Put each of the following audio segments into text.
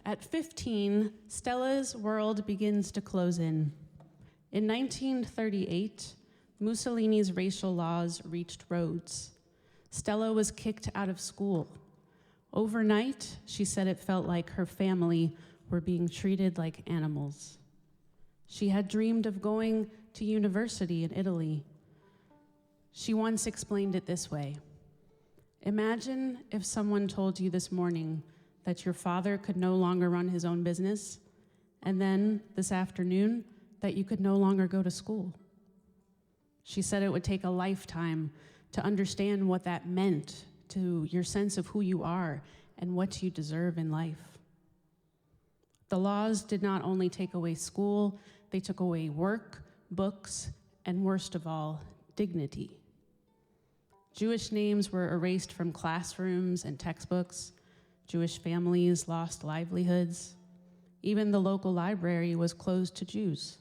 At 15, Stella's world begins to close in. In 1938, Mussolini's racial laws reached Rhodes. Stella was kicked out of school. Overnight, she said it felt like her family were being treated like animals. She had dreamed of going to university in Italy. She once explained it this way: imagine if someone told you this morning that your father could no longer run his own business, and then this afternoon that you could no longer go to school. She said it would take a lifetime to understand what that meant to your sense of who you are and what you deserve in life. The laws did not only take away school, they took away work, books, and worst of all, dignity. Jewish names were erased from classrooms and textbooks. Jewish families lost livelihoods. Even the local library was closed to Jews.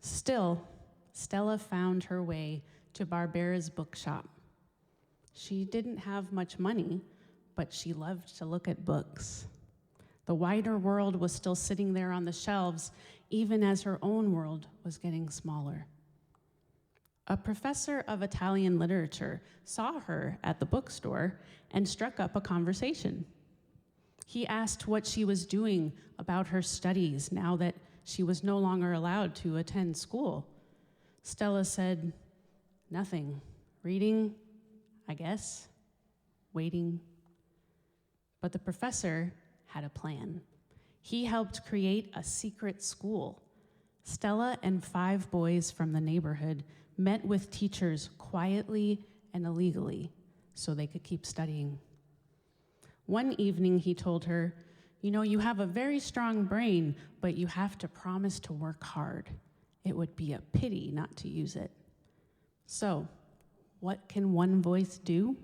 Still, Stella found her way to Barbera's bookshop. She didn't have much money, but she loved to look at books. The wider world was still sitting there on the shelves, even as her own world was getting smaller. A professor of Italian literature saw her at the bookstore and struck up a conversation. He asked what she was doing about her studies now that she was no longer allowed to attend school. Stella said, "Nothing. Reading, I guess. Waiting." But the professor had a plan. He helped create a secret school. Stella and 5 boys from the neighborhood met with teachers quietly and illegally so they could keep studying. One evening he told her, "You have a very strong brain, but you have to promise to work hard. It would be a pity not to use it." So, what can one voice do?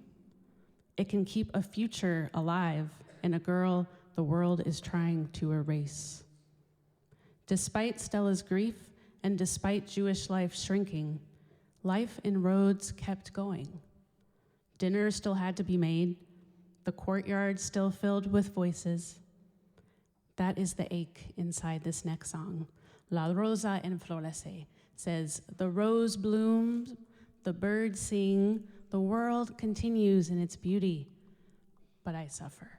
It can keep a future alive in a girl the world is trying to erase. Despite Stella's grief and despite Jewish life shrinking, life in Rhodes kept going. Dinner still had to be made, the courtyard still filled with voices. That is the ache inside this next song. La Rosa Enflorece says, "The rose blooms, the birds sing, the world continues in its beauty, but I suffer."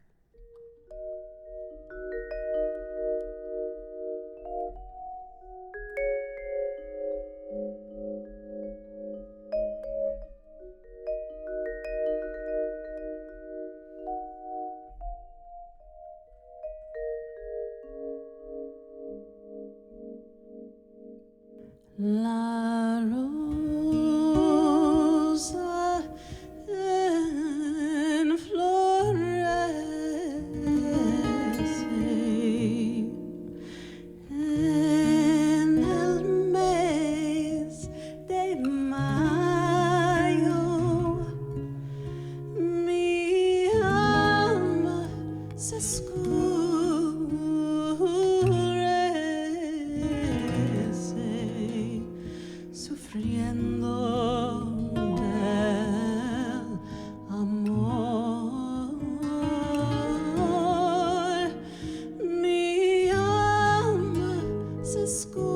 La rosa enflorece en el mes de mayo, mi alma se oscurece, sufriendo del amor. Mi alma se oscurece,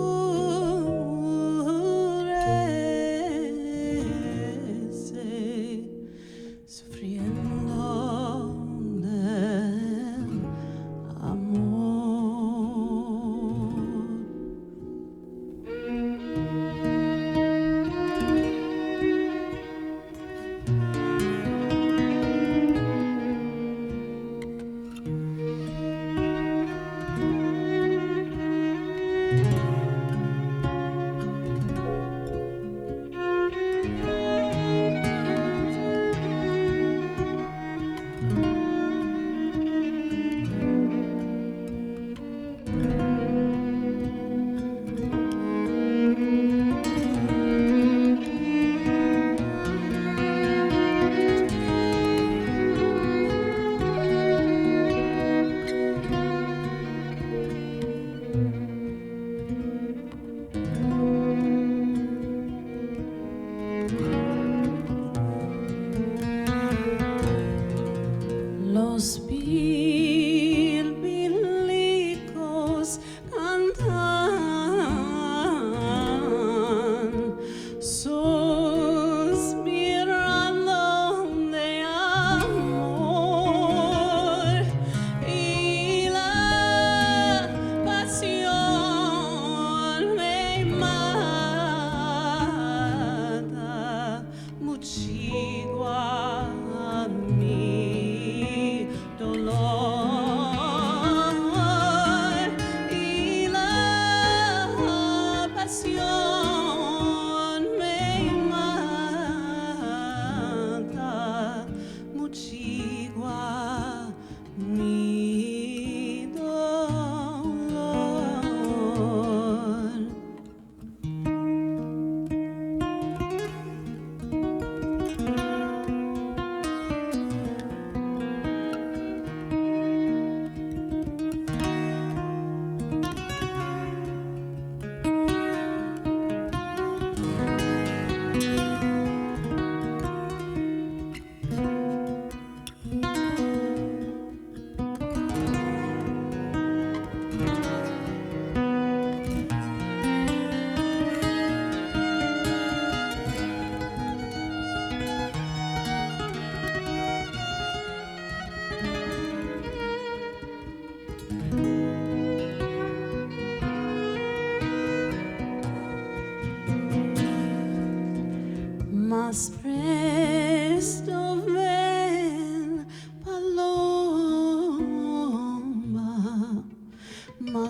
sufriendo del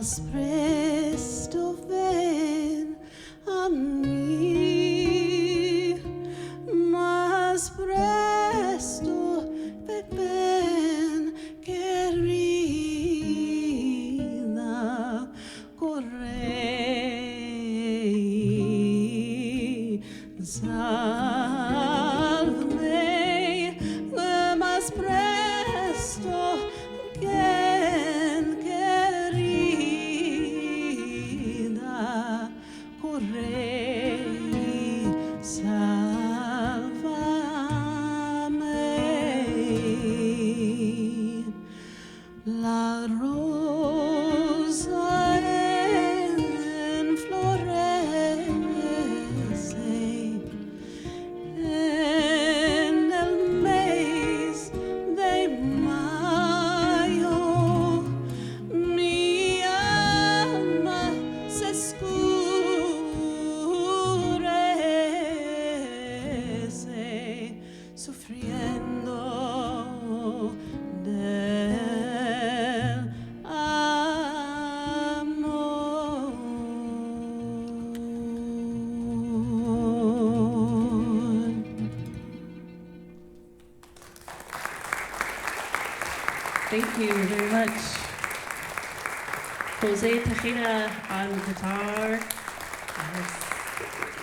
Más presto ven a mí, más presto ven, querida, corre, sálvame, más presto querida, corre, sálvame. La rosa enflorece en el mes de mayo, mi alma se oscurece, sufriendo del amor. Thank you very much. Jose Tejeda on guitar. Yes.